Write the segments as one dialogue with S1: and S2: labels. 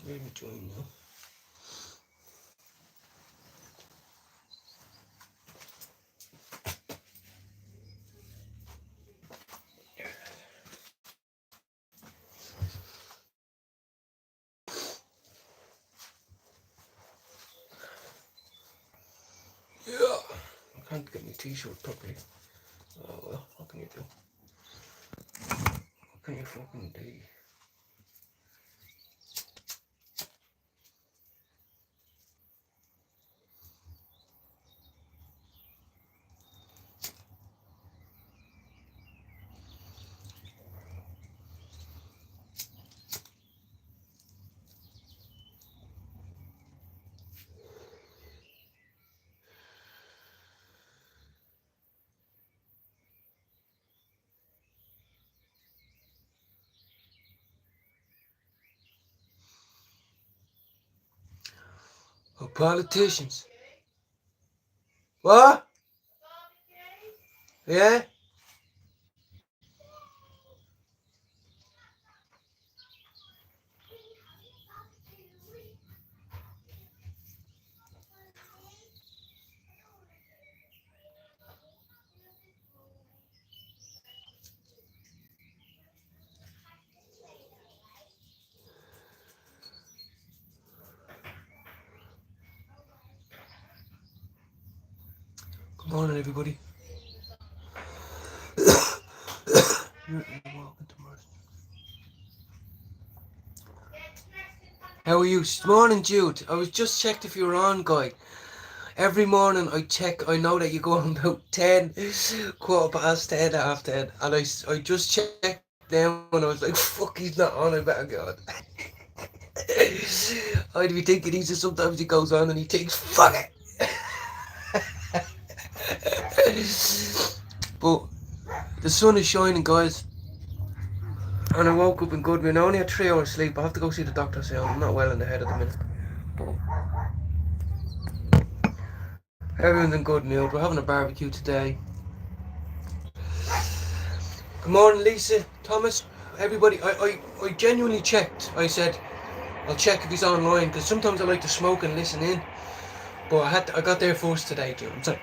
S1: Let me join now. Yeah. I can't get my t-shirt properly. Oh well, what can you do? What can you fucking do? Oh, politicians. What? Yeah? Good morning, everybody. How are you? Morning, Jude. I was just checked if you were on, guy. Every morning I check. I know that you go on about 10, quarter past 10, half 10, and I just checked them and I was like, fuck, he's not on. I better go on. I'd be thinking he's just sometimes he goes on and he thinks, fuck it. But the sun is shining, guys. And I woke up in good mood. I only had 3 hours sleep. I have to go see the doctor soon. I'm not well in the head at the minute. But everyone's in good mood. We're having a barbecue today. Good morning, Lisa, Thomas, everybody. I genuinely checked. I said, I'll check if he's online, because sometimes I like to smoke and listen in. But I got there first today, Jim. I'm sorry.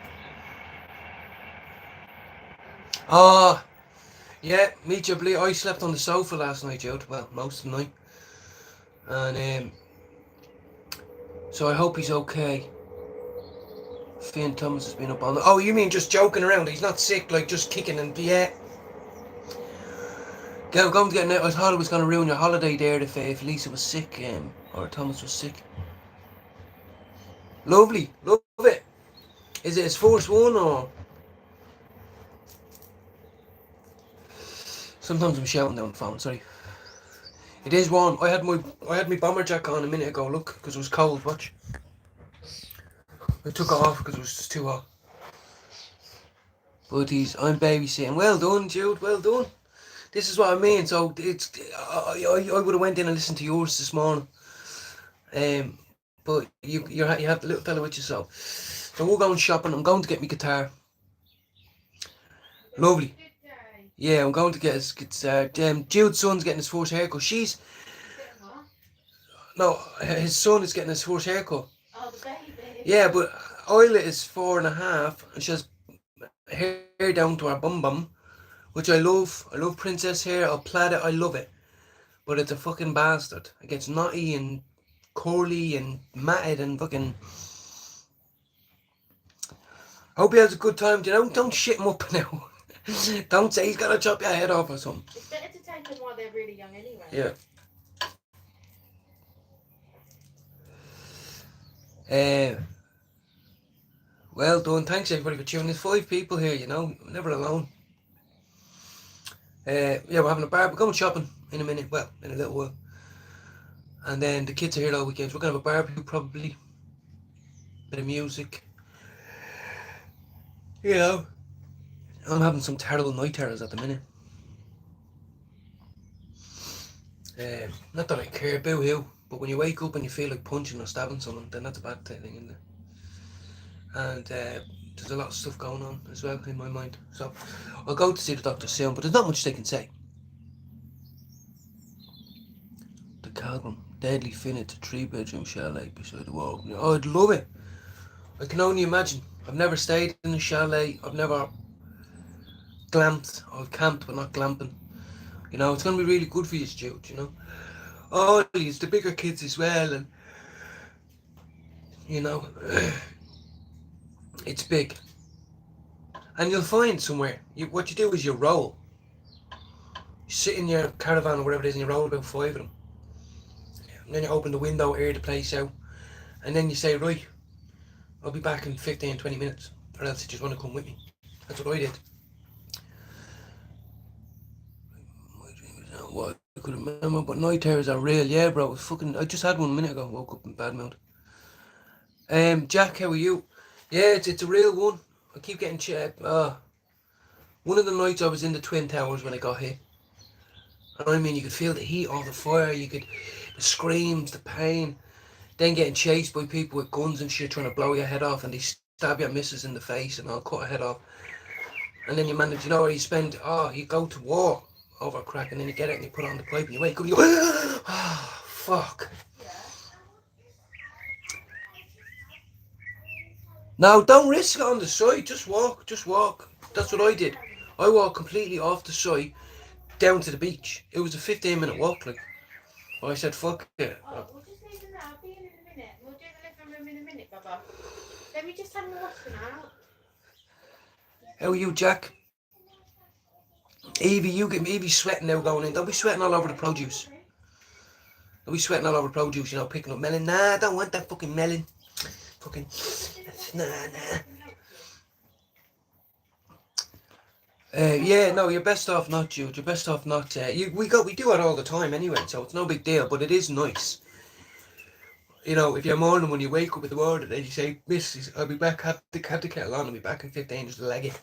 S1: Ah, yeah, meet your bleed. I slept on the sofa last night, Jude. Well, most of the night. And so I hope he's okay. Finn Thomas has been up on. Oh, you mean just joking around? He's not sick, like just kicking and yeah. I'm going to get. I thought it was going to ruin your holiday there if Lisa was sick, or Thomas was sick. Lovely, love it. Is it his first one or? Sometimes I'm shouting down the phone. Sorry. It is warm. I had my bomber jacket on a minute ago. Look, because it was cold. Watch. I took it off because it was just too hot. But I'm babysitting. Well done, Jude. Well done. This is what I mean. So it's I would have went in and listened to yours this morning. But you have the little fella with you. So we're going shopping. I'm going to get my guitar. Lovely. Yeah, I'm going to get his. Jude's son's getting his first haircut. No, his son is getting his first haircut.
S2: Oh, the baby.
S1: Yeah, but Isla is 4.5, and she has hair down to her bum bum, which I love. I love princess hair. I'll plait it. I love it. But it's a fucking bastard. It gets knotty and curly and matted and fucking. I hope he has a good time. Don't shit him up now. Don't say he's gonna chop your head off or something.
S2: It's better to take them while they're really young anyway.
S1: Yeah. Well done. Thanks everybody for tuning in. There's 5 people here, I'm never alone. Yeah, we're having a bar. We're going shopping in a minute. Well, in a little while. And then the kids are here all weekend. So we're going to have a barbecue probably. Bit of music. I'm having some terrible night terrors at the minute. Not that I care, boo-hoo. But when you wake up and you feel like punching or stabbing someone, then that's a bad thing, isn't it? And there's a lot of stuff going on as well in my mind. So I'll go to see the doctor soon, but there's not much they can say. The Calgrim. deadly Finnet, a 3-bedroom chalet beside the wall. Oh, I'd love it. I can only imagine. I've never stayed in a chalet. I've never glamped. I've camped, but not glamping. You know, it's going to be really good for you, Jude, you know. Oh, it's the bigger kids as well, and, you know, it's big. And you'll find somewhere. What you do is you roll. You sit in your caravan or whatever it is, and you roll about 5 of them. And then you open the window, air the place out, and then you say, right, I'll be back in 15, 20 minutes, or else you just want to come with me. That's what I did. What I could remember, but night terrors are real. Yeah, bro, it's fucking. I just had one a minute ago. Woke up in bad mood. Jack, how are you? Yeah, it's a real one. I keep getting one of the nights I was in the Twin Towers when I got hit. And I mean, you could feel the heat of the fire. You could the screams, the pain. Then getting chased by people with guns and shit trying to blow your head off, and they stab your missus in the face and I'll cut her head off. And then you manage, you know, where you go to war over crack, and then you get it and you put it on the pipe and you wake up and you go, oh, fuck. Now, don't risk it on the side, just walk. That's what I did. I walked completely off the side down to the beach. It was a 15-minute walk, like. I said, fuck it.
S2: Oh, we'll just leave them now. I'll be in a minute. We'll do the living room in a minute, Baba. Let me just have my washing out.
S1: How are you, Jack? Evie's sweating now going in. Don't be sweating all over the produce. Don't be sweating all over the produce, you know, picking up melon. Nah, I don't want that fucking melon. Fucking, nah. Yeah, no, you're best off not, Jude. You're best off not. We do it all the time anyway, so it's no big deal. But it is nice, you know. If you're morning when you wake up in the morning and you say, "Miss, I'll be back. Have the kettle on. I'll be back in 15. Just leg it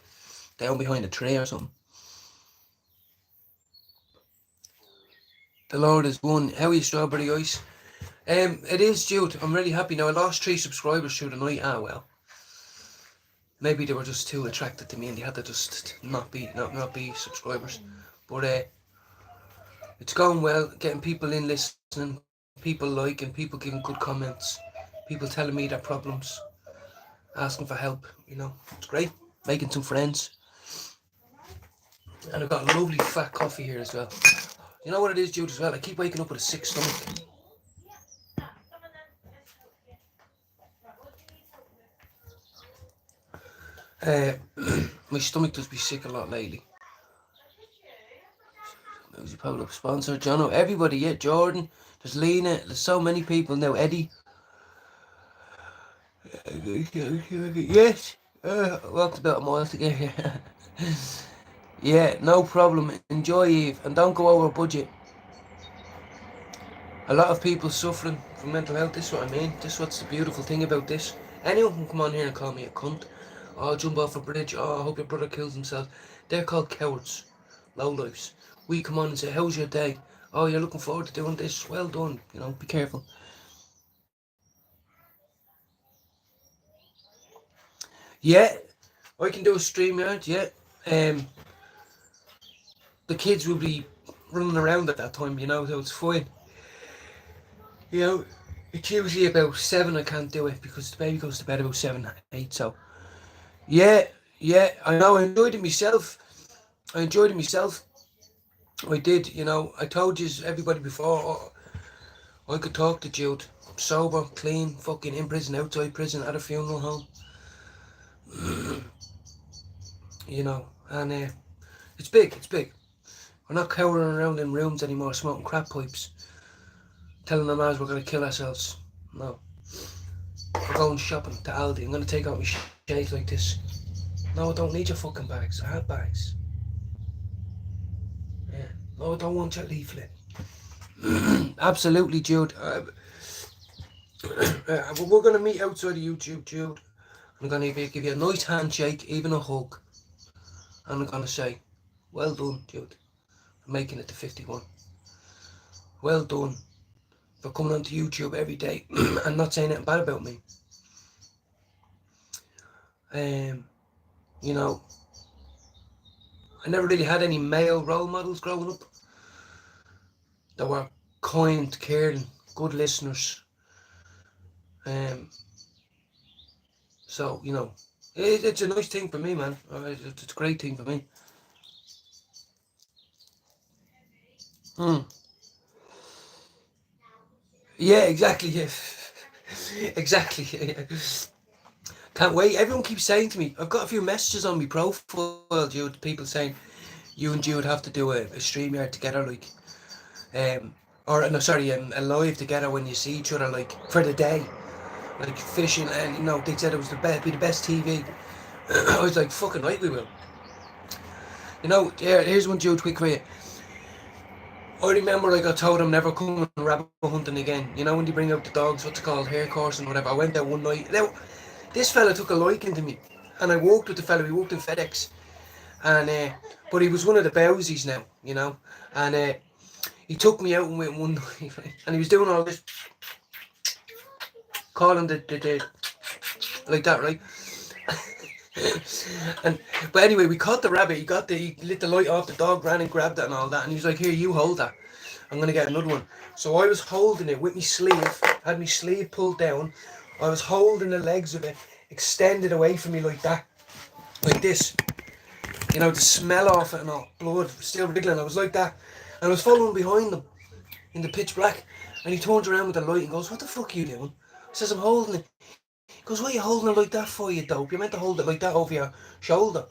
S1: down behind a tree or something." The Lord is one. How are you, Strawberry Ice? It is, Jude. I'm really happy now. I lost 3 subscribers through the night. Ah, well. Maybe they were just too attracted to me and they had to just not be subscribers. But it's going well, getting people in listening, people liking, people giving good comments, people telling me their problems, asking for help, you know. It's great, making some friends. And I've got a lovely fat coffee here as well. You know what it is, Jude, as well? I keep waking up with a sick stomach. My stomach does be sick a lot lately. There's a Pablo sponsor, Jono, everybody, yeah, Jordan, there's Lena, there's so many people now, Eddie. Yes, walked about a mile to get here. Yeah, no problem, enjoy Eve, and don't go over budget. A lot of people suffering from mental health, this is what I mean, this is what's the beautiful thing about this. Anyone can come on here and call me a cunt. Oh, jump off a bridge. Oh, I hope your brother kills himself. They're called cowards. Lowlifes. We come on and say, how's your day? Oh, you're looking forward to doing this. Well done. You know, be careful. Yeah, I can do a StreamYard, yeah. The kids will be running around at that time, you know, so it's fine. You know, it's usually about 7 I can't do it because the baby goes to bed about 7, 8, so... Yeah, I know, I enjoyed it myself. I did, you know, I told you, everybody before, I could talk to Jude. Sober, clean, fucking in prison, outside prison, at a funeral home. You know, and it's big. We're not cowering around in rooms anymore, smoking crap pipes. Telling them as we're going to kill ourselves. No. We're going shopping to Aldi. I'm going to take out my shades like this. No, I don't need your fucking bags. I have bags. Yeah. No, I don't want your leaflet. Absolutely, Jude. We're going to meet outside of YouTube, Jude. I'm going to give you a nice handshake, even a hug. And I'm going to say, well done, Jude, for making it to 51. Well done for coming onto YouTube every day and not saying anything bad about me. You know, I never really had any male role models growing up that were kind, caring, good listeners. So, you know, it's a nice thing for me, man. It's a great thing for me. Yeah, exactly. Yeah. Exactly. Yeah. Can't wait. Everyone keeps saying to me, I've got a few messages on my profile, Jude. People saying you and Jude have to do a StreamYard together, like, or no, sorry, a live together when you see each other, like for the day, like fishing, and you know they said it was be the best TV. I was like, fucking right, we will. You know, yeah. Here's one, Jude, quick for you. I remember I got told I'm never coming rabbit hunting again. You know when they bring out the dogs, what's it called, hair course and whatever. I went there one night. Now, this fella took a liking to me, and I walked with the fella. We walked in FedEx, and but he was one of the bowsies now, you know, and he took me out and went one night, right? And he was doing all this, calling the like that, right? And but anyway, we caught the rabbit. He lit the light off. The dog ran and grabbed it and all that. And he was like, "Here, you hold that. I'm gonna get another one." So I was holding it with my sleeve. Had my sleeve pulled down. I was holding the legs of it, extended away from me like that, like this. You know, the smell of it and all, blood still wriggling. I was like that, and I was following behind him in the pitch black. And he turns around with the light and goes, "What the fuck are you doing?" I says, "I'm holding it." He goes, "Why are you holding it like that for, you dope? You're meant to hold it like that over your shoulder."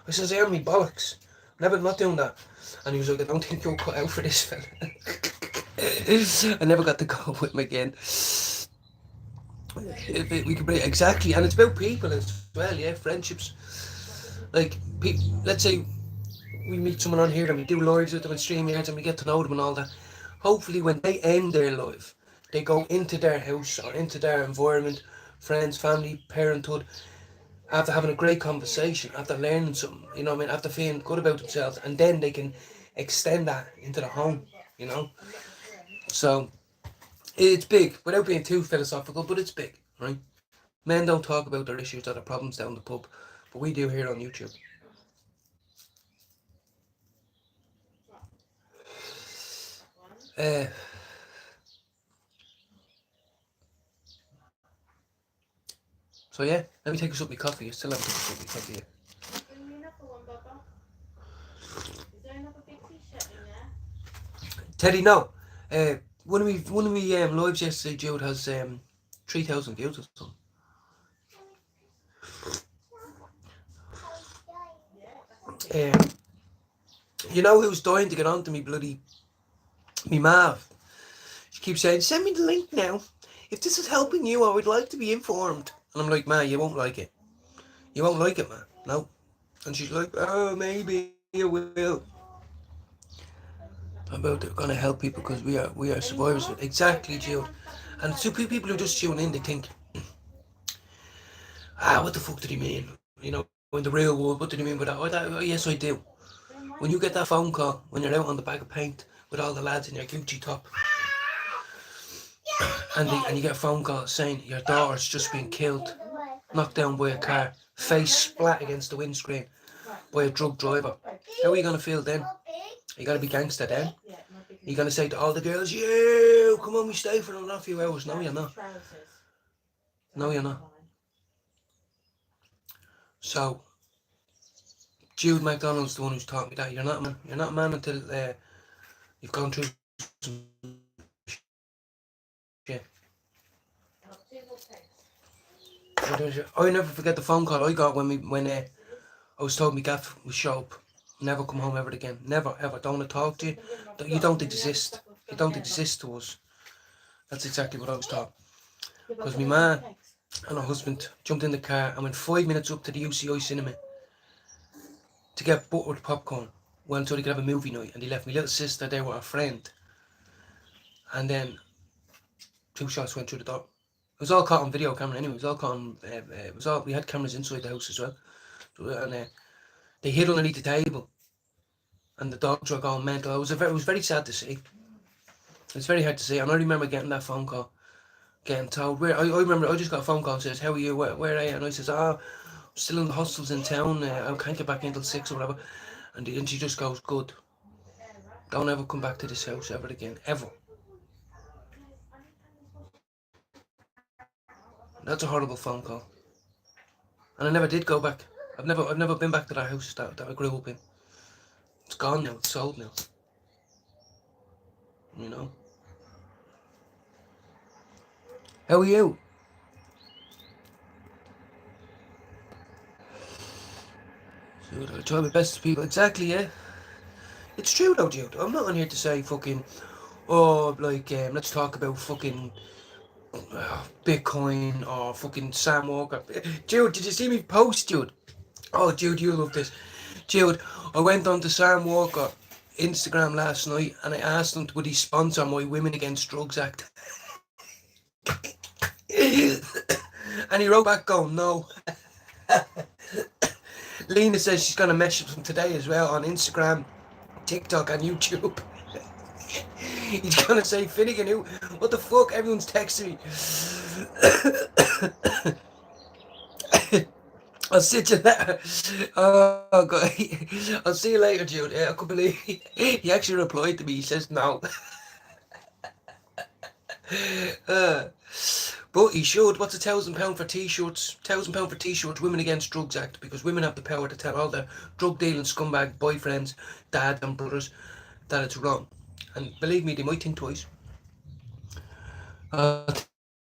S1: I says, "Air me bollocks. Never, not doing that." And he was like, "I don't think you're cut out for this, fella." I never got to go with him again. We could break, exactly, and it's about people as well, yeah, friendships. Like, let's say we meet someone on here and we do lives with them and StreamYards and we get to know them and all that. Hopefully, when they end their life, they go into their house or into their environment, friends, family, parenthood, after having a great conversation, after learning something, you know what I mean, after feeling good about themselves, and then they can extend that into the home, you know. So it's big, without being too philosophical, but it's big, right? Men don't talk about their issues or their problems down the pub, but we do here on YouTube. Uh, so yeah, let me take a sip of my coffee. You still haven't taken a sip of my coffee yet.
S2: Bring me another one, Baba. Is there another big t-shirt in there?
S1: Teddy, no. One of me lives yesterday, Jude, has 3,000 views or something. You know who's dying to get onto me me Mav. She keeps saying, "Send me the link now. If this is helping you, I would like to be informed." And I'm like, "Ma, you won't like it. You won't like it, man. No." And she's like, "Oh, maybe you will." I'm about gonna help people because we are survivors. Exactly, Jude. And so people who just tune in, they think, what the fuck did he mean? You know, in the real world, what did he mean by that? Oh, yes, I do. When you get that phone call, when you're out on the bag of paint with all the lads in your Gucci top, and you get a phone call saying your daughter's just been killed, knocked down by a car, face splat against the windscreen by a drug driver, how are you going to feel then? You got to be gangster then. You're going to say to all the girls, "You, come on, we stay for another few hours." No, you're not. No, you're not. So, Jude McDonald's the one who's taught me that. You're not a man. You're not a man until you've gone through some shit. I never forget the phone call I got when I was told my gaff was show up. Never come home ever again. Never, ever. Don't want to talk to you. You don't exist. You don't exist to us. That's exactly what I was taught. Because my man and her husband jumped in the car and went 5 minutes up to the UCI cinema to get buttered popcorn. Went so they could have a movie night, and they left my little sister there with her friend. And then 2 shots went through the door. It was all caught on video camera anyway. It was all caught on, we had cameras inside the house as well. And they hid underneath the table. And the dogs were going mental. It was very sad to see. It's very hard to see. And I remember getting that phone call, getting told I remember I just got a phone call and says, "How are you? Where are you?" And I says, "I'm still in the hostels in town. I can't get back until 6 or whatever." And she just goes, "Good. Don't ever come back to this house ever again. Ever." That's a horrible phone call. And I never did go back. I've never been back to that house that I grew up in. It's gone now. It's sold now. You know. How are you? So I try my best to people. Exactly, yeah. It's true though, Jude. I'm not on here to say fucking, oh, like, let's talk about fucking Bitcoin or fucking Sam Walker. Jude, did you see me post, Jude? Oh, Jude, you love this. Jude, I went on to Sam Walker Instagram last night and I asked him would he sponsor my Women Against Drugs Act. And he wrote back going, no. Lena says she's going to message him today as well on Instagram, TikTok and YouTube. He's going to say, Finnegan, what the fuck? Everyone's texting me. I'll see you later. Oh, God. I'll see you later, Jude. I couldn't believe he actually replied to me. He says no. But he should. What's £1,000 for t-shirts? £1,000 for t-shirts, Women Against Drugs Act, because women have the power to tell all their drug dealing scumbag boyfriends, dads and brothers that it's wrong. And believe me, they might think twice.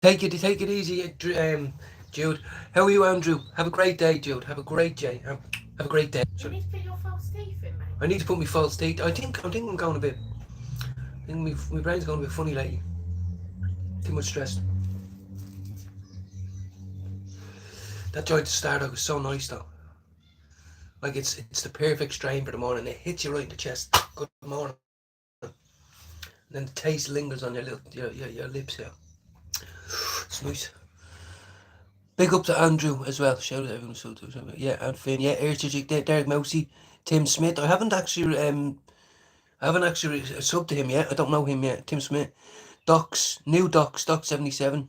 S1: Take it easy, Jude. How are you, Andrew? Have a great day, Jude. Have a great day. Have a great day.
S2: You need to put your false teeth in, mate.
S1: I need to put my false teeth. I think I'm going a bit. I think my brain's going a bit funny lately. Too much stress. That joint to start out was so nice though. Like it's the perfect strain for the morning. It hits you right in the chest. Good morning. And then the taste lingers on your lips here. It's nice. Big up to Andrew as well. Shout out to everyone. Yeah, and Finn. Yeah, Derek Mousey, Tim Smith. I haven't actually subbed to him yet. I don't know him yet. Tim Smith, Docs 77.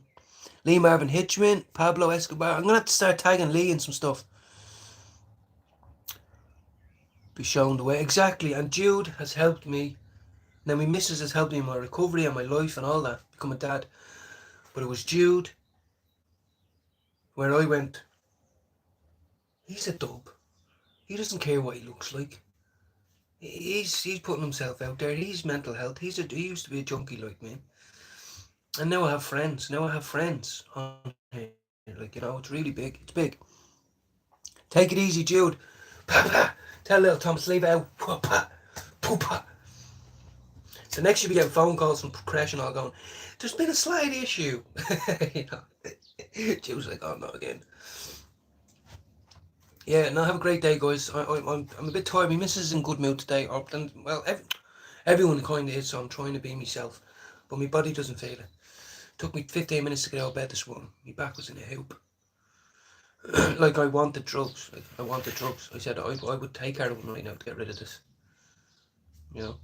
S1: Lee Marvin Hitchman, Pablo Escobar. I'm gonna have to start tagging Lee in some stuff. Be shown the way. Exactly. And Jude has helped me. Now my missus has helped me in my recovery and my life and all that. Become a dad. But it was Jude where I went, he's a dub. He doesn't care what he looks like. He's putting himself out there. He's mental health. He used to be a junkie like me. And now I have friends. On here. Like, you know, it's really big. It's big. Take it easy, Jude. Papa. Tell little Thomas, leave it out. Papa. Papa. So next you'll be getting phone calls from Crash and all going, there's been a slight issue. You know. Jude's like, oh, not again. Yeah, no, have a great day, guys. I'm a bit tired. My missus is in good mood today. Well, everyone kind of is, so I'm trying to be myself. But my body doesn't feel it. Took me 15 minutes to get out of bed this morning. My back was in a hoop. Like I wanted drugs. I said I would take heroin right now to get rid of this. You know.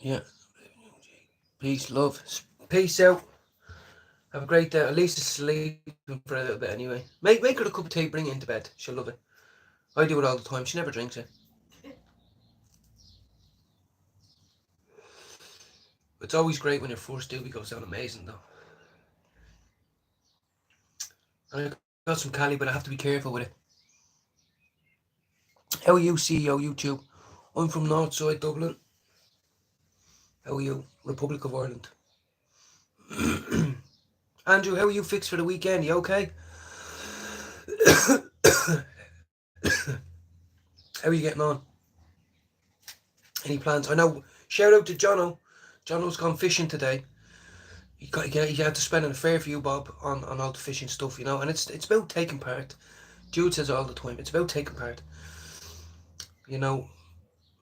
S1: Yeah. Peace, love. Peace out. Have a great day. At least it's sleeping for a little bit anyway. Make her a cup of tea, bring it into bed. She'll love it. I do it all the time. She never drinks it. It's always great when your first doobie goes down amazing though. And I got some Cali, but I have to be careful with it. How are you, CEO YouTube? I'm from Northside Dublin. How are you? Republic of Ireland. Andrew, how are you fixed for the weekend? You okay? How are you getting on? Any plans? I know. Shout out to Jono. Jono's gone fishing today. He had to spend a fair few bob on all the fishing stuff, you know. And it's about taking part. Jude says all the time, it's about taking part. You know,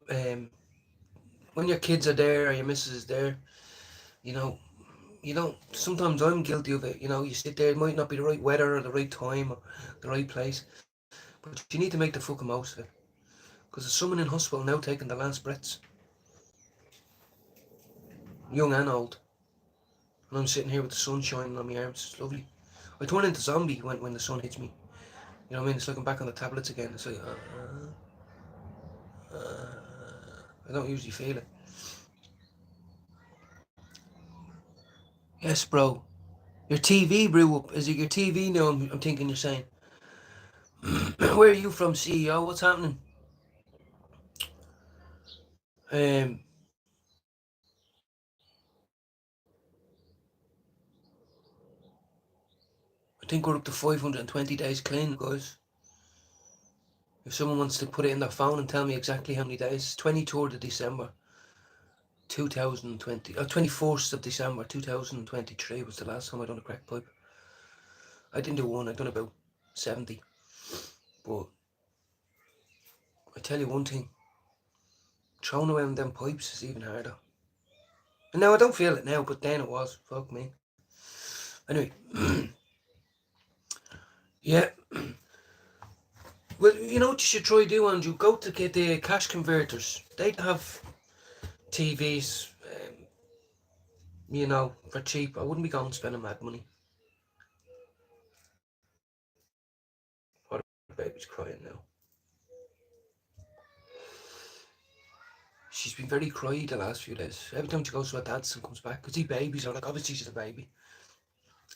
S1: when your kids are there or your missus is there, you know, sometimes I'm guilty of it. You know, you sit there, it might not be the right weather or the right time or the right place, but you need to make the fucking most of it. Because there's someone in hospital now taking the last breaths. Young and old. And I'm sitting here with the sun shining on my arms. It's lovely. I turn into zombie when the sun hits me. You know what I mean? It's like I'm back on the tablets again. It's like, I don't usually feel it. Yes, bro. Your TV blew up. Is it your TV now? I'm thinking you're saying. Where are you from, CEO? What's happening? Um, I think we're up to 520 days clean, guys. If someone wants to put it in their phone and tell me exactly how many days, 23rd of December, 2020, 21st of December, 2023 was the last time I done a crack pipe. I didn't do one, I done about 70. But I tell you one thing, throwing around them pipes is even harder. And now I don't feel it now, but then it was. Fuck me. Anyway, yeah. Well, you know what you should try do, Andrew? Go to get the cash converters. They have TVs, you know, for cheap. I wouldn't be going spending mad money. What the baby's crying now. She's been very cryy the last few days. Every time she goes to her dad's and comes back, because he babies her, like obviously she's a baby.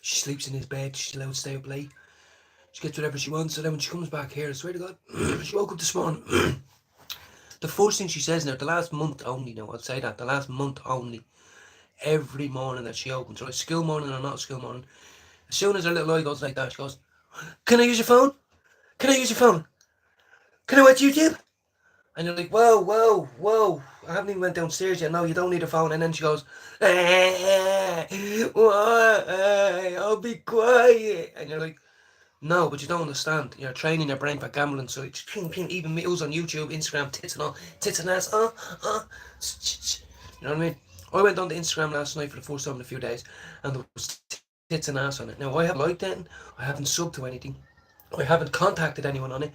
S1: She sleeps in his bed, she's allowed to stay up late. She gets whatever she wants, and then when she comes back here, I swear to God, she woke up this morning. The first thing she says now, the last month only now, I'll say that, the last month only, every morning that she opens, right, school morning or not school morning, as soon as her little eye goes like that, she goes, "Can I use your phone? Can I use your phone? Can I watch YouTube?" And you're like, "Whoa, whoa, whoa, I haven't even went downstairs yet. No, you don't need a phone." And then she goes, "Why? I'll be quiet." And you're like, "No, but you don't understand. You're training your brain for gambling. So it's even meals on YouTube, Instagram, tits and all, tits and ass. You know what I mean? I went on to Instagram last night for the first time in a few days, and there was tits and ass on it. Now I haven't liked it. I haven't subbed to anything. I haven't contacted anyone on it.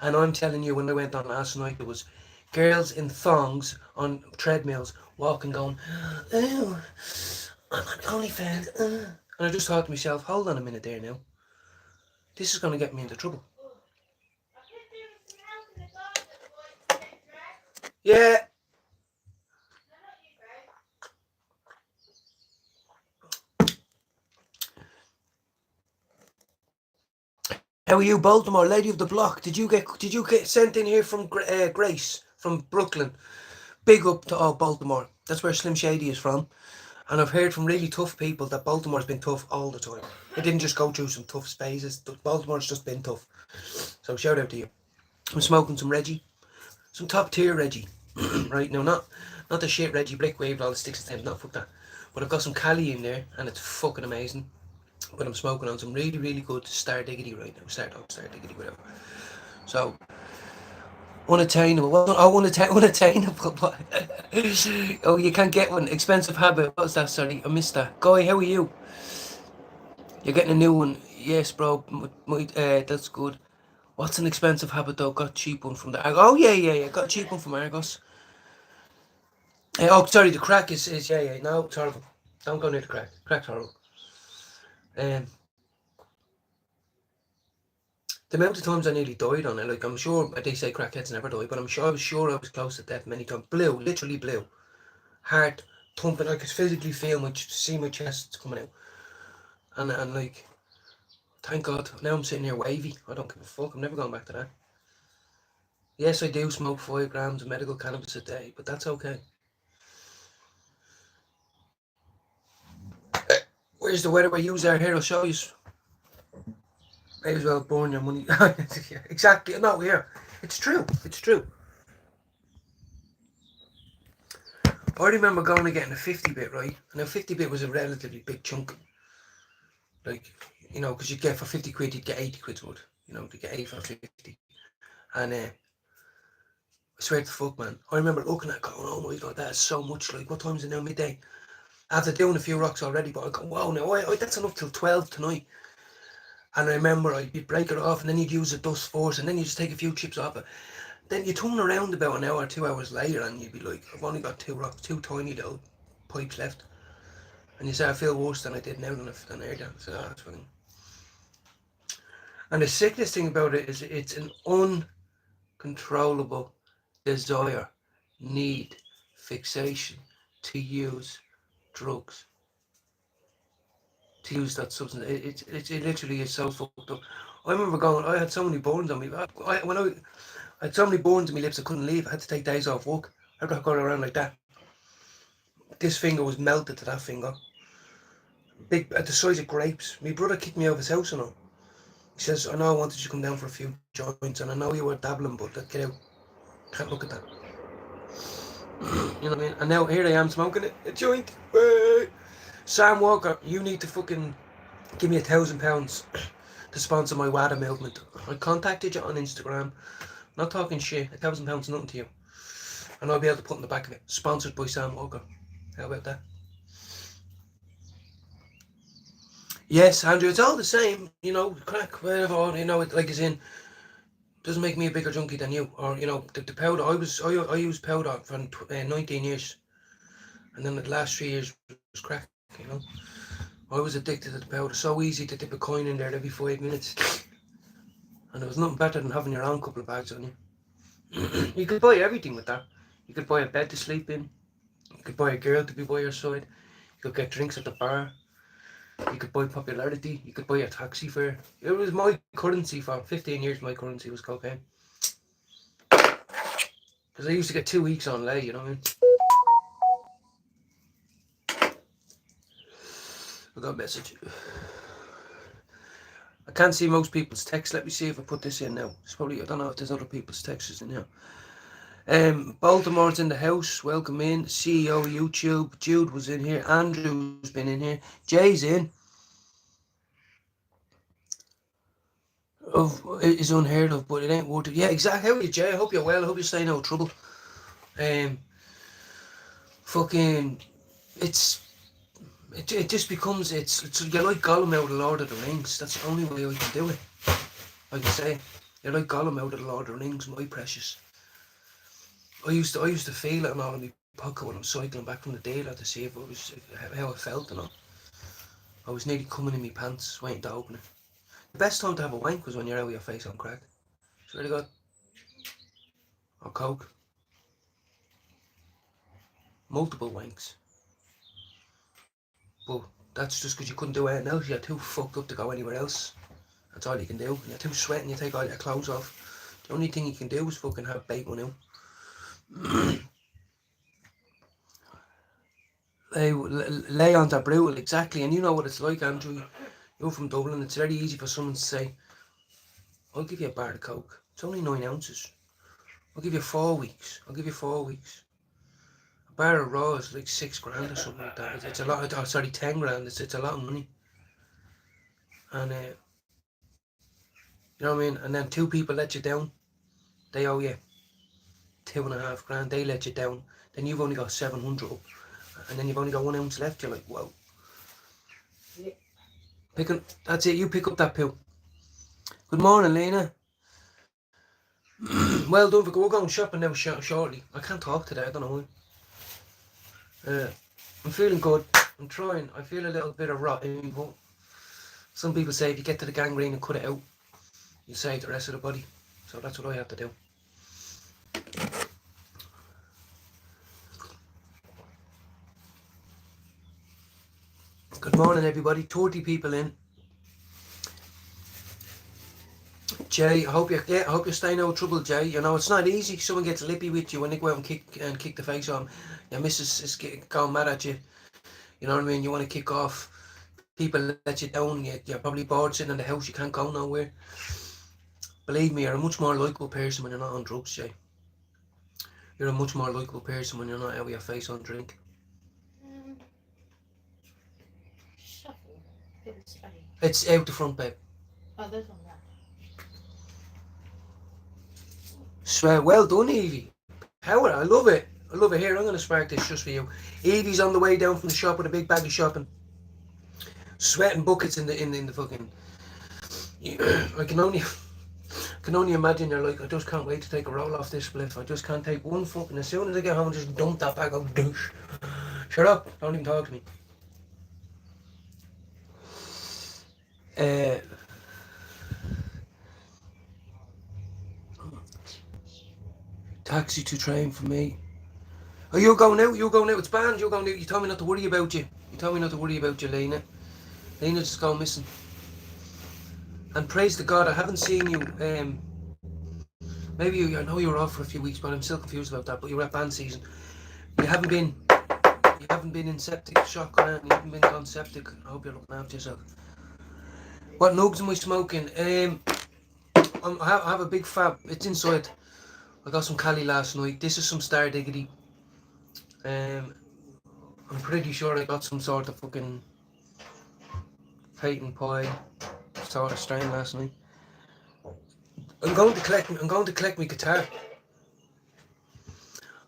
S1: And I'm telling you, when I went on last night, there was girls in thongs on treadmills walking, going, "Oh, I'm on OnlyFans." And I just thought to myself, hold on a minute there now. This is going to get me into trouble. Yeah. How are you, Baltimore, lady of the block? Did you get sent in here from Grace from Brooklyn? Big up to all Baltimore. That's where Slim Shady is from. And I've heard from really tough people that Baltimore's been tough all the time. It didn't just go through some tough phases. Baltimore's just been tough. So shout out to you. I'm smoking some Reggie, some top tier Reggie. Right now, not the shit Reggie Blick wave all the sticks and stems. Not fuck that. But I've got some Cali in there, and it's fucking amazing. But I'm smoking on some really, really good Star Diggity right now. Star Diggity, whatever. So, unattainable. Well, unattainable. Oh, you can't get one. Expensive habit. What's that? Sorry, I missed that. Guy, how are you? You're getting a new one. Yes, bro. That's good. What's an expensive habit though? Got a cheap one from the Argos. Oh yeah. Got a cheap one from Argos. Oh, sorry. The crack is yeah. No, it's horrible. Don't go near the crack. Crack's horrible. Um, the amount of times I nearly died on it, like I'm sure they say crackheads never die, but I was sure I was close to death many times. Blue, literally blue, heart thumping. I could physically feel see my chest coming out, and like, thank God now I'm sitting here wavy. I don't give a fuck. I'm never going back to that. Yes, I do smoke 5 grams of medical cannabis a day, but that's okay. Where's the weather where you are here? I'll show you. May as well burn your money. Exactly. No, here. It's true. It's true. I remember going and getting a 50-bit, right? And a 50-bit was a relatively big chunk. Like, you know, because you'd get for 50 quid, you'd get 80 quid's worth. You know, to get 8 for 50. And I swear to fuck, man. I remember looking at it going, oh my God, that's so much. Like, what time is it now? Midday. After doing a few rocks already, but I go, wow, now that's enough till 12 tonight. And I remember you'd break it off and then you'd use a dust force and then you just take a few chips off it. Then you turn around about an hour, 2 hours later and you'd be like, I've only got 2 rocks, 2 tiny little pipes left. And you say, I feel worse than I did now than earlier. So that's fine. And the sickest thing about it is it's an uncontrollable desire, need, fixation to use drugs. to use that substance. It literally is so fucked up. I remember going. I had so many burns on me. I had so many burns on my lips I couldn't leave. I had to take days off work. I had to go around like that. This finger was melted to that finger. Big at the size of grapes. My brother kicked me out of his house and all. He says, I know I wanted you to come down for a few joints and I know you were dabbling, but get out. Can't look at that. You know what I mean? And now here I am smoking a joint. Sam Walker, you need to fucking give me £1,000 to sponsor my WADA movement. I contacted you on Instagram. Not talking shit. £1,000 nothing to you. And I'll be able to put in the back of it. Sponsored by Sam Walker. How about that? Yes, Andrew, it's all the same, you know, crack, whatever, you know, it like as in, doesn't make me a bigger junkie than you, or, you know, the powder, I used powder for 19 years, and then the last 3 years was crack, you know, I was addicted to the powder, so easy to dip a coin in there every 5 minutes, and there was nothing better than having your own couple of bags on you. You could buy everything with that. You could buy a bed to sleep in, you could buy a girl to be by your side, you could get drinks at the bar, you could buy popularity, you could buy a taxi fare. It was my currency for 15 years. My currency was cocaine. Because I used to get 2 weeks on lay, you know what I mean? I got a message. I can't see most people's texts. Let me see if I put this in now. It's probably, I don't know if there's other people's texts in here. Baltimore's in the house. Welcome in. CEO YouTube. Jude was in here. Andrew's been in here. Jay's in. Is unheard of, but it ain't worth it. Yeah, exactly. How are you, Jay? I hope you're well. I hope you're staying out of trouble. Fucking, it just becomes, it's you're like Gollum out of the Lord of the Rings. That's the only way I can do it. I can say, you're like Gollum out of the Lord of the Rings, my precious. I used to feel it in all of my pocket when I'm cycling back from the dealer to see if it was how I felt, you know. I was nearly coming in my pants, waiting to open it. The best time to have a wank was when you're out with your face on crack. Swear to God. Or coke. Multiple wanks. But that's just because you couldn't do anything else. You're too fucked up to go anywhere else. That's all you can do. You're too sweating, you take all your clothes off. The only thing you can do is fucking have bacon out. Lay-ons are brutal, exactly, and you know what it's like, Andrew. You're from Dublin. It's very easy for someone to say, I'll give you a bar of coke. It's only 9 ounces. I'll give you 4 weeks. I'll give you 4 weeks. A bar of raw is like $6 or something like that. It's a lot. Oh, sorry, 10 grand. It's a lot of money. And you know what I mean. And then 2 people let you down. They owe you 2.5 grand. They let you down. Then you've only got 700 up, and then you've only got 1 ounce left. You're like, whoa. Yeah. That's it. You pick up that pill. Good morning, Lena. Well done. We're going shopping now shortly. I can't talk today. I don't know why. I'm feeling good. I'm trying. I feel a little bit of rotting, but some people say if you get to the gangrene and cut it out, you save the rest of the body. So that's what I have to do. Good morning, everybody. 30 people in. Jay, I hope you're staying out of trouble, Jay. You know, it's not easy. Someone gets lippy with you when they go out and kick the face on. Your missus is going mad at you. You know what I mean? You want to kick off. People let you down. You're probably bored sitting in the house. You can't go nowhere. Believe me, you're a much more likeable person when you're not on drugs, Jay. You're a much more likeable person when you're not out with your face on drink.
S2: Shuffle.
S1: It's out the front, babe.
S2: Oh, there's one there.
S1: Swear, well done, Evie. Howard, I love it. I love it. Here, I'm going to spark this just for you. Evie's on the way down from the shop with a big bag of shopping. Sweating buckets in the fucking... I can only imagine you're like, I just can't wait to take a roll off this spliff. I just can't take one fucking... As soon as I get home, just dump that bag of douche. Shut up. Don't even talk to me. Taxi to train for me. Oh, you're going out? You're going out? It's banned. You're going out. You told me not to worry about you. You told me not to worry about you, Lena. Lena just gone missing. And praise to God, I haven't seen you. Maybe I know you were off for a few weeks, but I'm still confused about that. But you were at band season. You haven't been in septic shock, man. You haven't been gone septic. I hope you're looking after yourself. What nugs am I smoking? I have a big fab. It's inside. I got some Cali last night. This is some Star Diggity. I'm pretty sure I got some sort of fucking Peyton Pie sort of strain last night. I'm going to collect my guitar.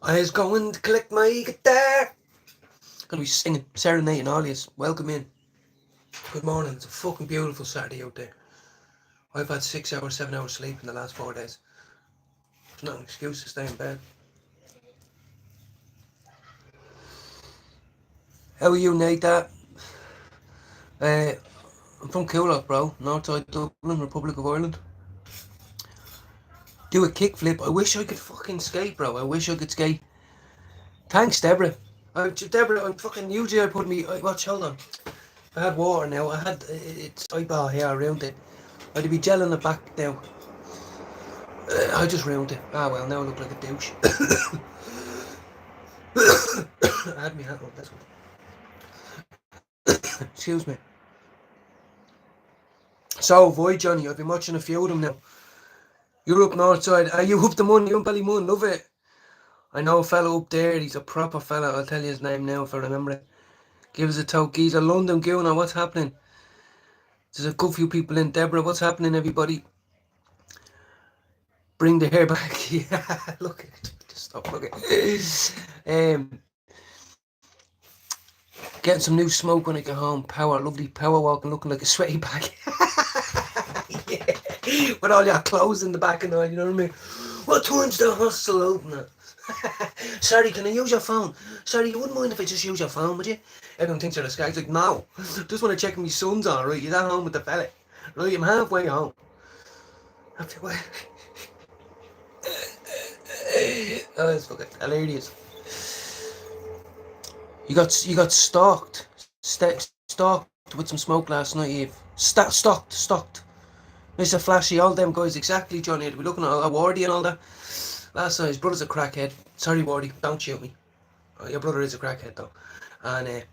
S1: I was going to collect my guitar. Gonna be singing, serenading all yous. Welcome in. Good morning. It's a fucking beautiful Saturday out there. I've had 6 hours, 7 hours sleep in the last 4 days. It's not an excuse to stay in bed. How are you, Nate? I'm from Coolock, bro. Northside Dublin, Republic of Ireland. Do a kickflip. I wish I could fucking skate, bro. I wish I could skate. Thanks, Deborah. Deborah, I'm fucking usually I put me. Watch, hold on. I had water now. I had it's eyeball hair around it. I'd be gelling it back now. I just ruined it. Ah well, now I look like a douche. I had me hat on. That's what. Excuse me. So, Void Johnny, I've been watching a few of them now. You're up north side. Are you up the moon? You're in Ballymun, love it. I know a fella up there, he's a proper fella. I'll tell you his name now if I remember it. Give us a talk. He's a London Gooner. What's happening? There's a good few people in. Deborah, what's happening, everybody? Bring the hair back. Yeah, look at it. Stop, look at it. Getting some new smoke when I get home. Power, lovely power walking, looking like a sweaty bag. Yeah. With all your clothes in the back and all, you know what I mean? What time's the hostel open at? Sorry, can I use your phone? Sorry, you wouldn't mind if I just use your phone, would you? Everyone thinks you're a skag. It's like, no. Just want to check if my son's on, right? You're at home with the fella. Right, I'm halfway home. Halfway. Oh, it's fucking hilarious. You got stalked with some smoke last night, Eve. Stalked. Mr. Flashy, all them guys, exactly, Johnny. We're looking at Wardy and all that. Last night, his brother's a crackhead. Sorry, Wardy, don't shoot me. Oh, your brother is a crackhead, though. And,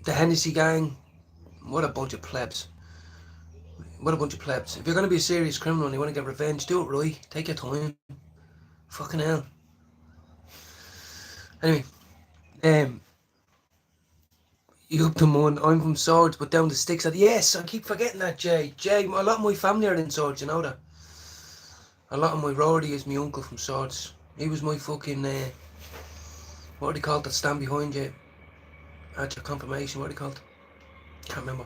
S1: the Hennessy gang, what a bunch of plebs. What a bunch of plebs. If you're going to be a serious criminal and you want to get revenge, do it right. Take your time. Fucking hell. Anyway, you up the moon. I'm from Swords, but down the sticks. Yes, I keep forgetting that, Jay. A lot of my family are in Swords, you know that. A lot of my Rory is my uncle from Swords. He was my fucking, what are they called that stand behind you at your confirmation? What are they called? Can't remember.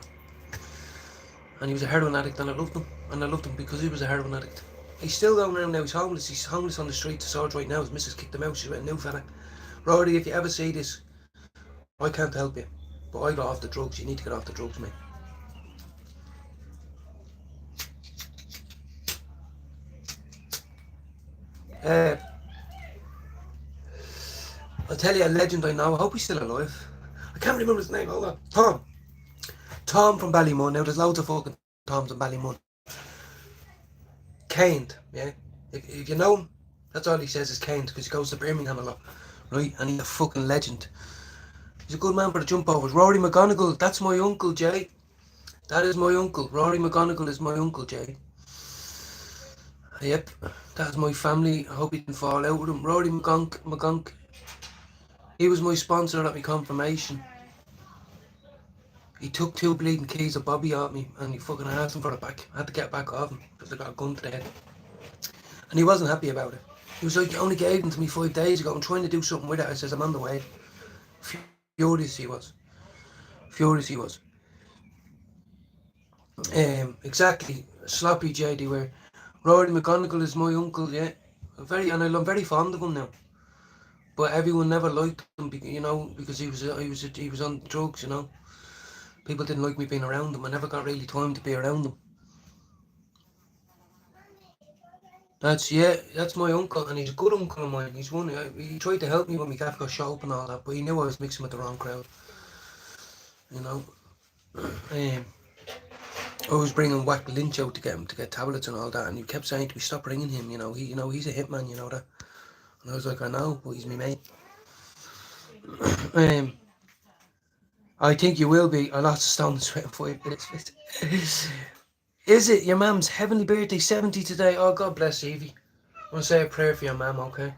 S1: And he was a heroin addict, and I loved him. And I loved him because he was a heroin addict. He's still going around now. He's homeless. He's homeless on the streets of Swords right now. His missus kicked him out. She's with a new fella. Rory, if you ever see this, I can't help you. But I got off the drugs. You need to get off the drugs, mate. I'll tell you a legend I know. I hope he's still alive. I can't remember his name. Hold on. Tom from Ballymun. Now, there's loads of fucking Toms in Ballymun. Caned, yeah? If you know him, that's all he says is caned, because he goes to Birmingham a lot, right? And he's a fucking legend. He's a good man for the jump overs. Rory McGonigal, that's my uncle, Jay. That is my uncle. Rory McGonigal is my uncle, Jay. Yep, that's my family. I hope he didn't fall out with him. Rory McGonk. He was my sponsor at my confirmation. He took 2 bleeding keys of Bobby off me, and he fucking asked him for it back. I had to get back off him because I got a gun to the head. And he wasn't happy about it. He was like, you only gave them to me 5 days ago. I'm trying to do something with it. I says, I'm on the way. Furious he was. Exactly. Sloppy JD where Rory McGonigal is my uncle, yeah. I'm very fond of him now. But everyone never liked him, you know, because he was on drugs, you know. People didn't like me being around him. I never got really time to be around him. That's my uncle, and he's a good uncle of mine. He's one. He tried to help me when my gaff got shot up and all that, but he knew I was mixing with the wrong crowd. You know, I was bringing Whack Lynch out to get him to get tablets and all that, and he kept saying to me, "Stop bringing him." He's a hitman. You know that. And I was like, "I know, but he's my mate." I think you will be. I lost a stone sweat in 5 minutes. Is it your mum's heavenly birthday, 70 today? Oh, God bless Evie. I want to say a prayer for your mum, okay?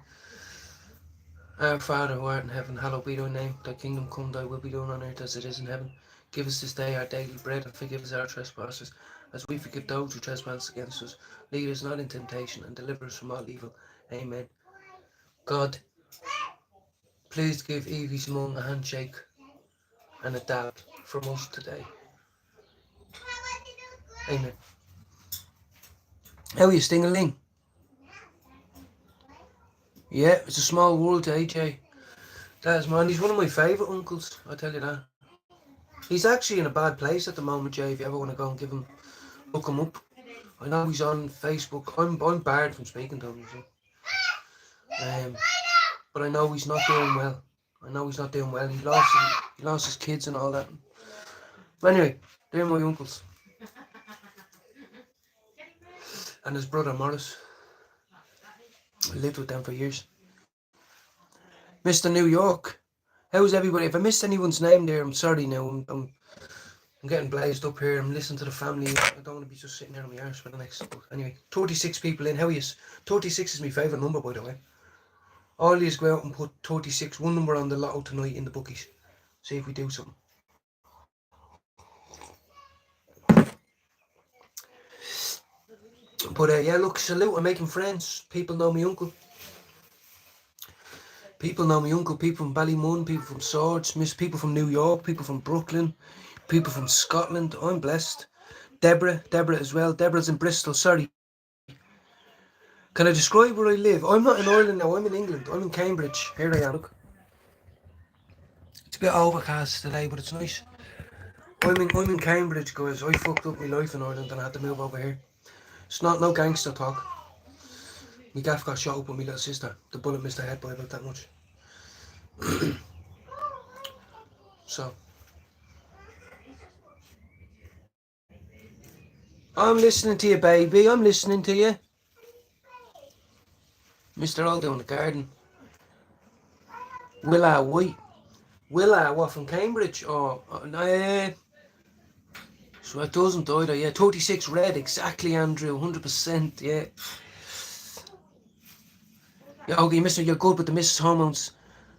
S1: Our Father who art in heaven, hallowed be thy name. Thy kingdom come, thy will be done on earth as it is in heaven. Give us this day our daily bread, and forgive us our trespasses, as we forgive those who trespass against us. Lead us not in temptation, and deliver us from all evil. Amen. God, please give Evie's mum a handshake and a dab from us today. Amen. How are you, Sting-a-ling? Yeah, it's a small world, AJ. That is, man. He's one of my favourite uncles, I tell you that. He's actually in a bad place at the moment, Jay. If you ever want to go and look him up. I know he's on Facebook. I'm barred from speaking to him, you see. But I know he's not doing well. He lost his kids and all that. But anyway, they're my uncles. And his brother Morris. I lived with them for years. Mr. New York. How's everybody? If I missed anyone's name there, I'm sorry now. I'm getting blazed up here. I'm listening to the family. I don't want to be just sitting there on my arse for the next. But anyway, 36 people in. How are you? 36 is my favourite number, by the way. All these go out and put 36, one number on the lotto tonight in the bookies. See if we do something. But yeah, look, salute. I'm making friends. People know me uncle. People from Ballymun, people from Swords, people from New York, people from Brooklyn, people from Scotland. I'm blessed. Deborah as well. Deborah's in Bristol, sorry. Can I describe where I live? I'm not in Ireland now, I'm in England. I'm in Cambridge. Here I am, look. It's a bit overcast today, but it's nice. I'm in Cambridge, guys. I fucked up my life in Ireland and I had to move over here. It's no gangster talk. My gaff got shot up with my little sister. The bullet missed her head by about that much. So. I'm listening to you, baby. I'm listening to you. Mr. Aldo in the garden. Willa White. Willa, what, from Cambridge? Oh, so it doesn't either, yeah. 36 red, exactly, Andrew. 100%, yeah. Yeah, okay, mister, you're good, but the missus' hormones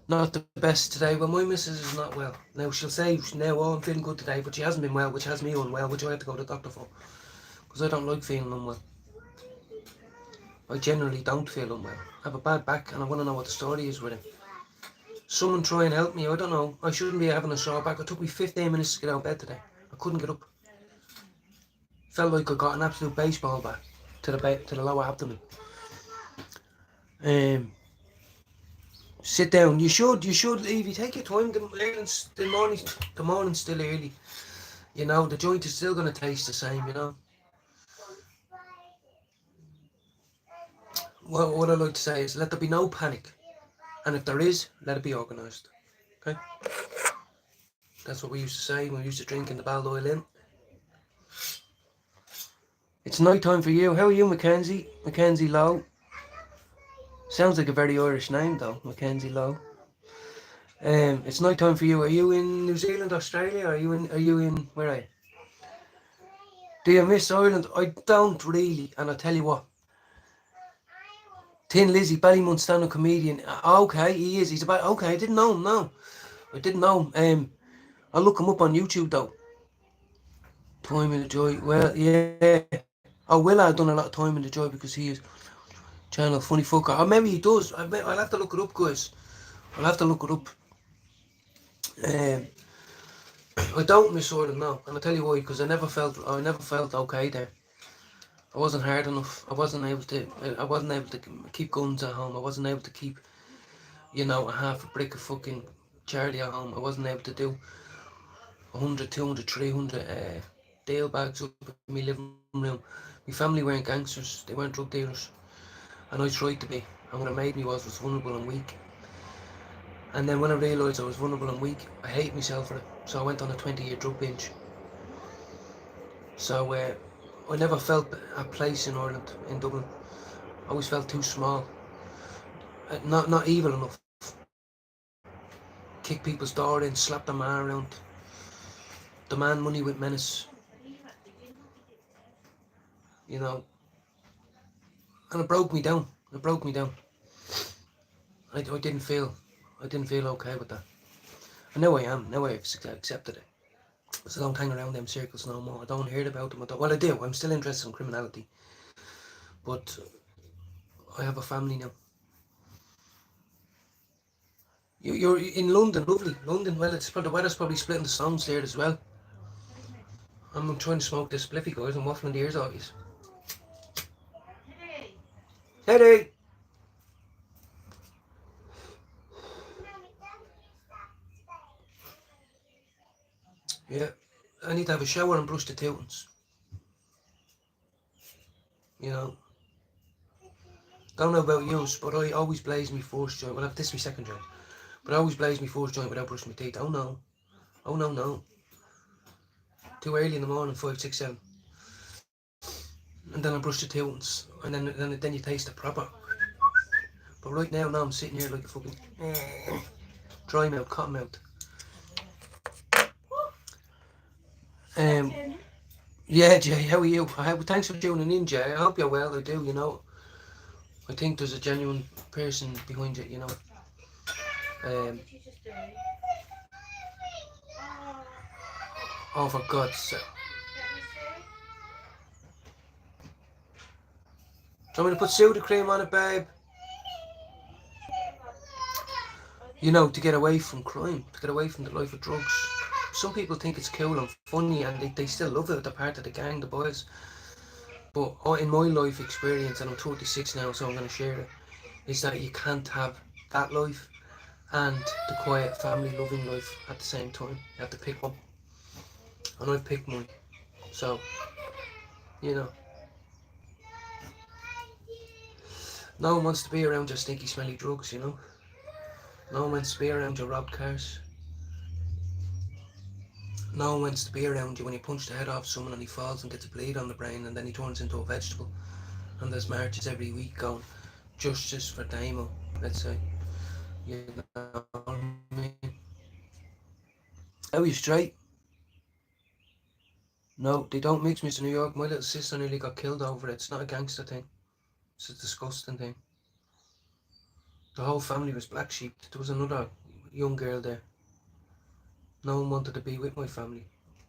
S1: not the best today. Well, my missus is not well. Now, she'll say, oh, I'm feeling good today, but she hasn't been well, which has me unwell, which I had to go to the doctor for. Because I don't like feeling unwell. I generally don't feel unwell. I have a bad back, and I want to know what the story is with it. Someone try and help me. I don't know. I shouldn't be having a sore back. It took me 15 minutes to get out of bed today. I couldn't get up. Felt like I got an absolute baseball bat to the lower abdomen. Sit down. You should, Evie. Take your time. The morning's still early. You know, the joint is still going to taste the same, you know. Well, what I like to say is let there be no panic. And if there is, let it be organised. Okay? That's what we used to say when we used to drink in the Baldoyle Inn. It's night time for you. How are you, Mackenzie? Mackenzie Lowe. Sounds like a very Irish name, though. Mackenzie Lowe. It's night time for you. Are you in New Zealand, Australia? Are you in where are you? Do you miss Ireland? I don't really, and I tell you what. Tin Lizzy, Ballymun stand-up comedian. Okay, he is. He's about okay. I didn't know him. No, I didn't know him. I'll look him up on YouTube though. Time in the Joy. Well, yeah. Oh, Will I done a lot of Time in the Joy because he is channel funny fucker. Or maybe he does. I'll have to look it up, guys. I'll have to look it up. I don't miss Ireland now, and I'll tell you why. Because I never felt okay there. I wasn't hard enough. I wasn't able to keep guns at home. I wasn't able to keep, a half a brick of fucking Charlie at home. I wasn't able to do 100, 200, 300 deal bags up in my living room. My family weren't gangsters. They weren't drug dealers. And I tried to be. And what it made me was vulnerable and weak. And then when I realised I was vulnerable and weak, I hated myself for it. So I went on a 20-year drug binge. So I never felt at place in Ireland, in Dublin. I always felt too small. Not evil enough. Kick people's door in, slap their man around, demand money with menace. You know, and it broke me down. It broke me down. I didn't feel okay with that. And now I am. Now I've accepted it. So I don't hang around them circles no more. I don't hear about them. Well, I do. I'm still interested in criminality. But I have a family now. You're in London, lovely. London, well, the weather's probably splitting the songs there as well. I'm trying to smoke this spliffy, guys. I'm waffling the ears out of you. Hey! Yeah, I need to have a shower and brush the tootings. You know, don't know about yous, but I always blaze me first joint. Well, this is my second joint, but I always blaze me first joint without brushing my teeth. Oh no, no. Too early in the morning, 5, 6, 7, and then I brush the tootings, and then you taste it proper. But right now, I'm sitting here like a fucking dry mouth, cotton mouth. Yeah, Jay, how are you? Thanks for tuning in, Jay. I hope you're well. I do, you know. I think there's a genuine person behind it, you know. Oh, for God's sake. Do you want me to put soda cream on it, babe? You know, to get away from crime, to get away from the life of drugs. Some people think it's cool and funny, and they still love it. They're part of the gang, the boys. But in my life experience, and I'm 36 now, so I'm going to share it, is that you can't have that life and the quiet, family, loving life at the same time. You have to pick one. And I've picked mine. So, you know. No one wants to be around your stinky, smelly drugs, you know. No one wants to be around your robbed cars. No one wants to be around you when you punch the head off someone and he falls and gets a bleed on the brain and then he turns into a vegetable. And there's marches every week going, justice for Damo, let's say. You know what I mean? Are you straight? No, they don't mix Mr. New York. My little sister nearly got killed over it. It's not a gangster thing. It's a disgusting thing. The whole family was black sheep. There was another young girl there. No one wanted to be with my family.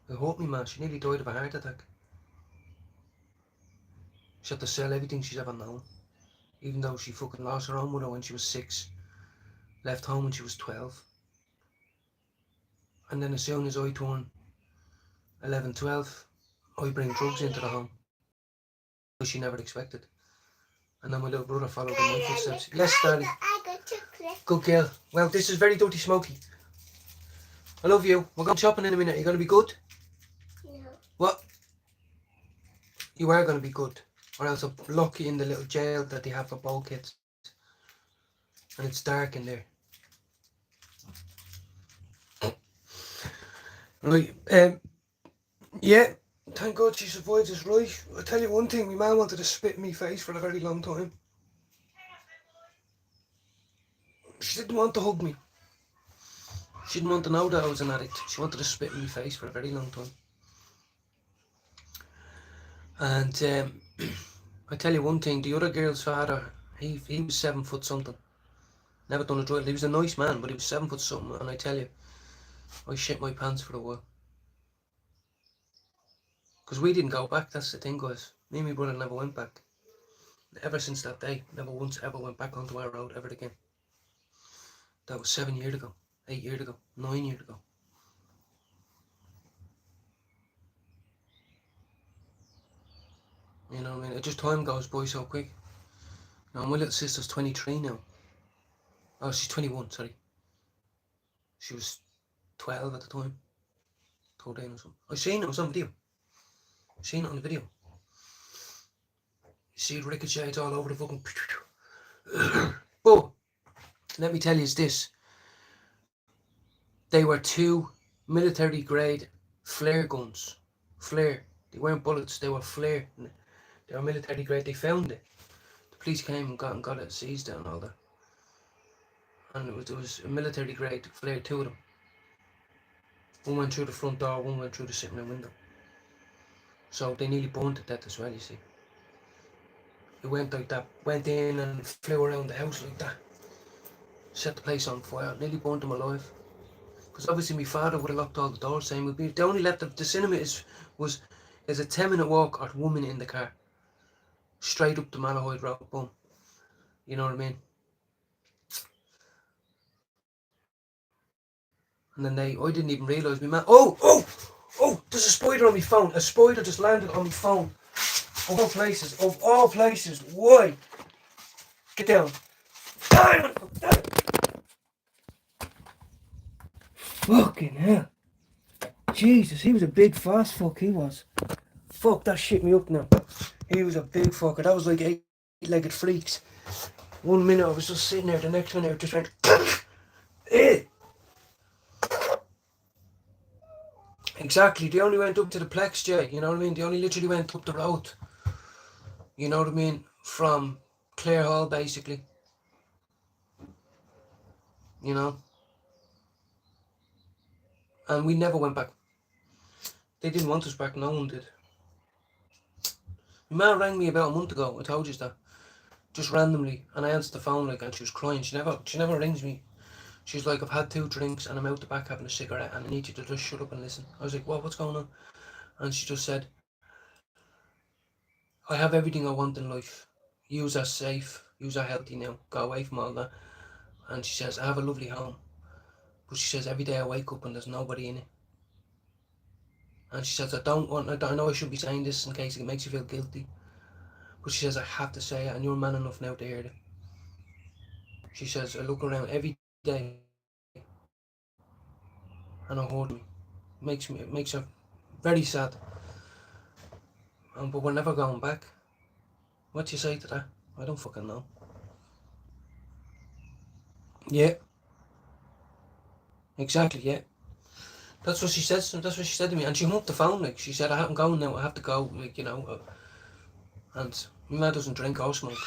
S1: It hurt me, man. She nearly died of a heart attack. She had to sell everything she's ever known. Even though she fucking lost her own mother when she was 6. Left home when she was 12. And then as soon as I turned 11, 12, I bring drugs into the home. She never expected. And then my little brother followed in my footsteps. Yes, darling. Good girl. Well, this is very dirty, Smokey. I love you. We're going shopping in a minute. Are you going to be good? No. What? You are going to be good. Or else I'll lock you in the little jail that they have for ball kids. And it's dark in there. Right. Yeah. Thank God she survived this, right? I'll tell you one thing. My man wanted to spit in my face for a very long time. She didn't want to hug me. She didn't want to know that I was an addict. She wanted to spit in my face for a very long time. And I tell you one thing, the other girl's father, he was 7 foot something. Never done a drug. He was a nice man, but he was 7 foot something. And I tell you, I shit my pants for a while. Because we didn't go back, that's the thing, guys. Me and my brother never went back. Ever since that day, never once ever went back onto our road ever again. That was 7 years ago, 8 years ago, 9 years ago. You know what I mean? It just time goes by so quick. Now my little sister's 23 now. Oh, she's 21, sorry. She was 12 at the time. 13 or something. I seen it, it was on video. I seen it on the video. You see it ricochets all over the fucking... But let me tell you this. They were 2 military grade flare guns. Flare. They weren't bullets, they were flare. They were military grade. They found it. The police came and got it, seized it and all that. And it was a military grade flare, 2 of them. One went through the front door, one went through the sitting room window. So they nearly burned to death as well, you see. It went like that, went in and flew around the house like that. Set the place on fire, nearly burned them alive. Because obviously my father would have locked all the doors, saying they only left the cinema is a 10-minute walk or 1 minute in the car. Straight up the Malahide Road, boom. You know what I mean? And then I didn't even realise my man. Oh! There's a spider on my phone. A spider just landed on my phone. Of all places, why? Get down. Fucking hell. Jesus, he was a big fast fuck, he was. Fuck, that shit me up now. He was a big fucker. That was like 8-legged freaks. 1 minute I was just sitting there, the next minute I just went eh. Exactly, they only went up to the Plex, Jay, you know what I mean? They only literally went up the road. You know what I mean? From Clare Hall, basically. You know? And we never went back. They didn't want us back, no one did. My man rang me about a month ago, I told you that. Just randomly, and I answered the phone like, and she was crying. She never rings me. She's like, I've had 2 drinks and I'm out the back having a cigarette and I need you to just shut up and listen. I was like, what's going on? And she just said, I have everything I want in life. Yous are safe. Yous are healthy now. Go away from all that. And she says, I have a lovely home. But she says, every day I wake up and there's nobody in it. And she says, I know I should be saying this in case it makes you feel guilty. But she says, I have to say it and you're man enough now to hear it. She says, I look around every day and I hold me. It makes her very sad. But we're never going back. What do you say to that? I don't fucking know. Yeah. Exactly, yeah. That's what she says. That's what she said to me. And she hung up the phone, like, she said, I'm going now, I have to go, like, you know. And my man doesn't drink or smoke.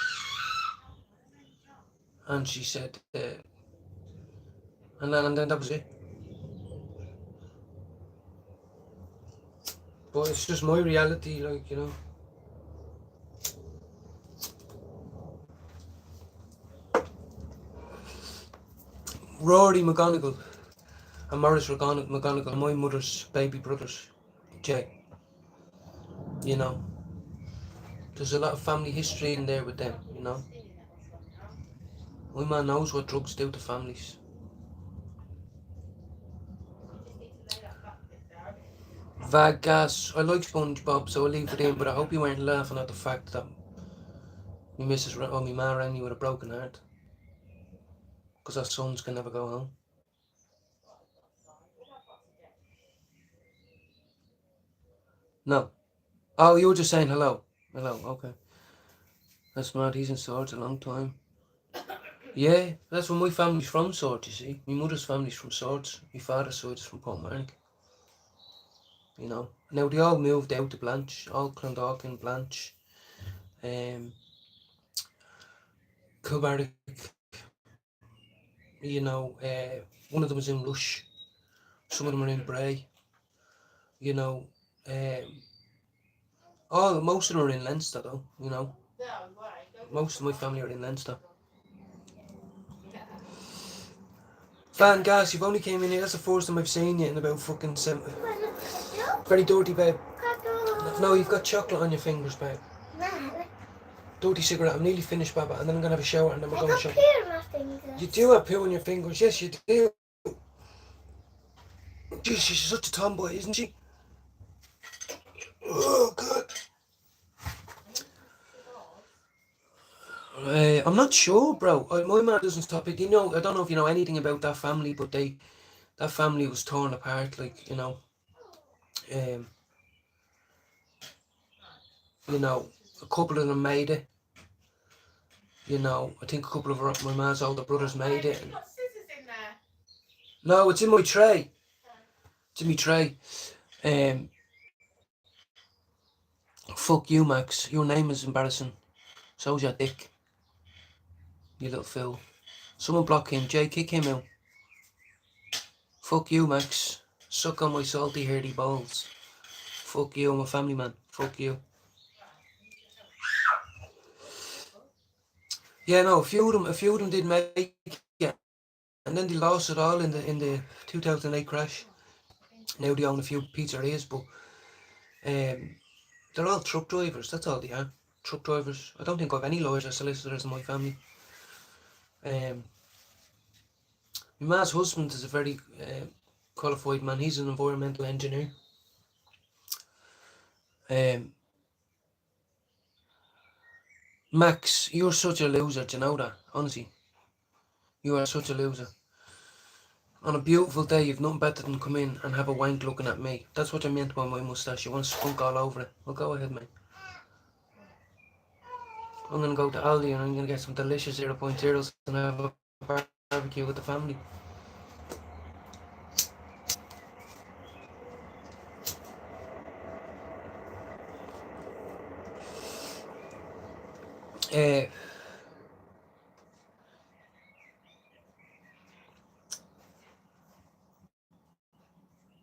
S1: And she said, and then that was it. But it's just my reality, like, you know. Rory McGonigal and Maurice McGonigal, my mother's baby brothers, Jay. You know, there's a lot of family history in there with them, you know. My man knows what drugs do to families. Vegas. I like SpongeBob, so I'll leave it in, but I hope you weren't laughing at the fact that my man rang me with a broken heart. Because our sons can never go home. No. Oh, you were just saying hello. Hello, okay. That's mad, he's in Swords a long time. Yeah, that's where my family's from, Swords, you see. My mother's family's from Swords. My father's side is from Portmarnock. You know. Now they all moved out to Blanche, all Clondalkin, Blanche, Kilbarrack. You know, one of them was in Rush. Some of them are in Bray. You know, most of them are in Leinster though, you know. Most of my family are in Leinster. Van Gas, you've only came in here, that's the first time I've seen you in about fucking 7. Very dirty, babe. No, you've got chocolate on your fingers, babe. Dirty cigarette, I'm nearly finished, Baba, and then I'm going to have a shower and then we're going to shower.
S3: I got poo on my fingers.
S1: You do have poo on your fingers, yes you do. Jeez, she's such a tomboy, isn't she? Oh, God. I'm not sure, bro. My man doesn't stop it. You know, I don't know if you know anything about that family, but that family was torn apart, like, you know. You know, a couple of them made it. you know, I think a couple of my ma's older brothers made it.
S2: Have you got scissors in there?
S1: No, it's in my tray. It's in my tray. Fuck you, Max. Your name is embarrassing. So's your dick. You little fool. Someone block him. Jay, kick him out. Fuck you, Max. Suck on my salty, hairy balls. Fuck you, I'm a family man. Fuck you. Yeah, no, a few of them did make it, and then they lost it all in the 2008 crash. Now they own a few pizzerias, but they're all truck drivers. That's all they are. Truck drivers. I don't think I have any lawyers or solicitors in my family. My ma's husband is a very qualified man. He's an environmental engineer. Max, you're such a loser. Do you know that? Honestly, you are such a loser. On a beautiful day, you've nothing better than come in and have a wank looking at me. That's what I meant by my moustache. You want to skunk all over it. Well, go ahead, mate. I'm going to go to Aldi and I'm going to get some delicious 0.0s and have a barbecue with the family.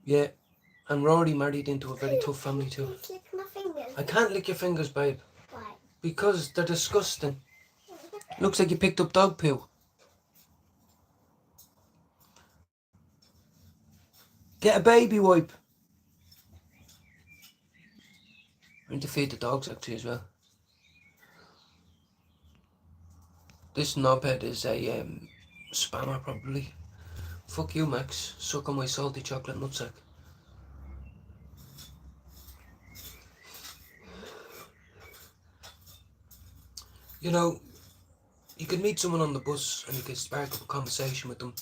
S1: Yeah, and Rory married into a very tough family too.
S3: Lick my fingers.
S1: I can't lick your fingers, babe.
S3: Why?
S1: Because they're disgusting. Looks like you picked up dog poo. Get a baby wipe. I need to feed the dogs actually as well. This knobhead is a spammer probably. Fuck you, Max. Suck on my salty chocolate nutsack. You know, you could meet someone on the bus and you could spark up a conversation with them.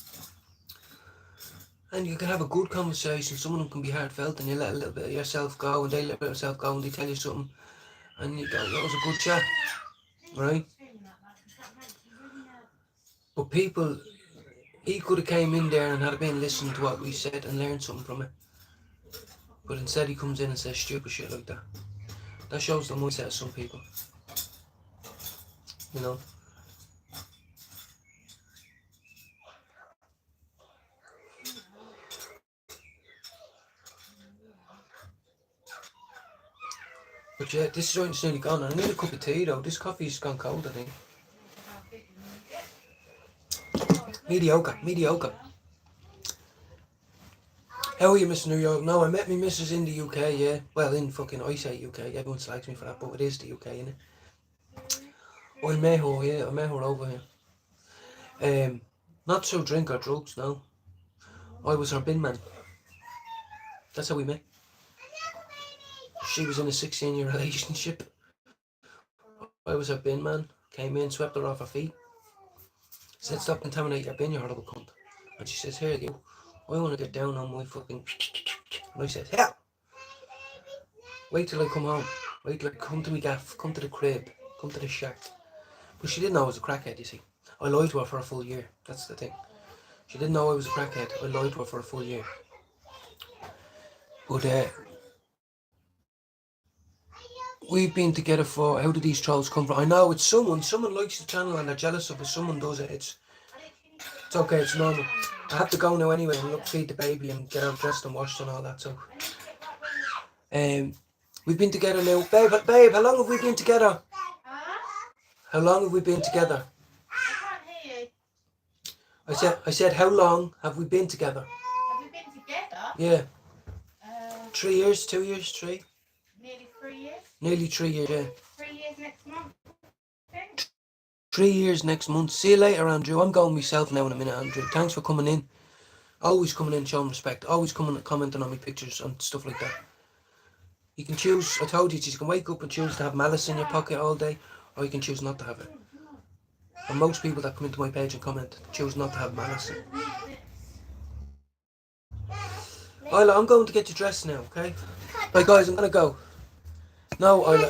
S1: And you can have a good conversation. Some of them can be heartfelt and you let a little bit of yourself go and they let a bit of yourself go and they tell you something. And you go, that was a good chat. Right? But people, he could have came in there and had been listening to what we said and learned something from it. But instead he comes in and says stupid shit like that. That shows the mindset of some people. You know? But yeah, this joint's nearly gone. I need a cup of tea though. This coffee's gone cold, I think. Mediocre. How are you, Mr. New York? No, I met me missus in the UK, yeah. Well, in fucking, I say UK. Everyone slags me for that, but it is the UK, innit? I met her, yeah. I met her over here. Not to drink or drugs, no. I was her bin man. That's how we met. She was in a 16-year relationship. I was her bin man. Came in, swept her off her feet. Said, stop contaminating your bin, you horrible cunt. And she says, here you, I want to get down on my fucking... And I said, hell! Wait till I come home. Wait till I come to me gaff, come to the crib, come to the shack. But she didn't know I was a crackhead, you see. I lied to her for a full year. That's the thing. She didn't know I was a crackhead. I lied to her for a full year. But we've been together for, how did these trolls come from? I know it's someone likes the channel and they're jealous of it. Someone does it. It's okay, it's normal. I have to go now anyway and look, feed the baby and get her dressed and washed and all that. So, we've been together now. Babe, how long have we been together? How long have we been together?
S2: I can't hear you.
S1: I said, how long have we been together?
S2: Have we been together?
S1: Yeah.
S2: 3
S1: years, 2 years, 3?
S2: Nearly 3 years.
S1: Nearly 3 years, yeah.
S2: 3 years next month. I think.
S1: 3 years next month. See you later, Andrew. I'm going myself now in a minute, Andrew. Thanks for coming in. Always coming in, showing respect. Always coming and commenting on my pictures and stuff like that. You can choose, I told you, you can wake up and choose to have malice in your pocket all day, or you can choose not to have it. And most people that come into my page and comment choose not to have malice. Isla, I'm going to get you dressed now, okay? Right guys, I'm going to go. No, Isla.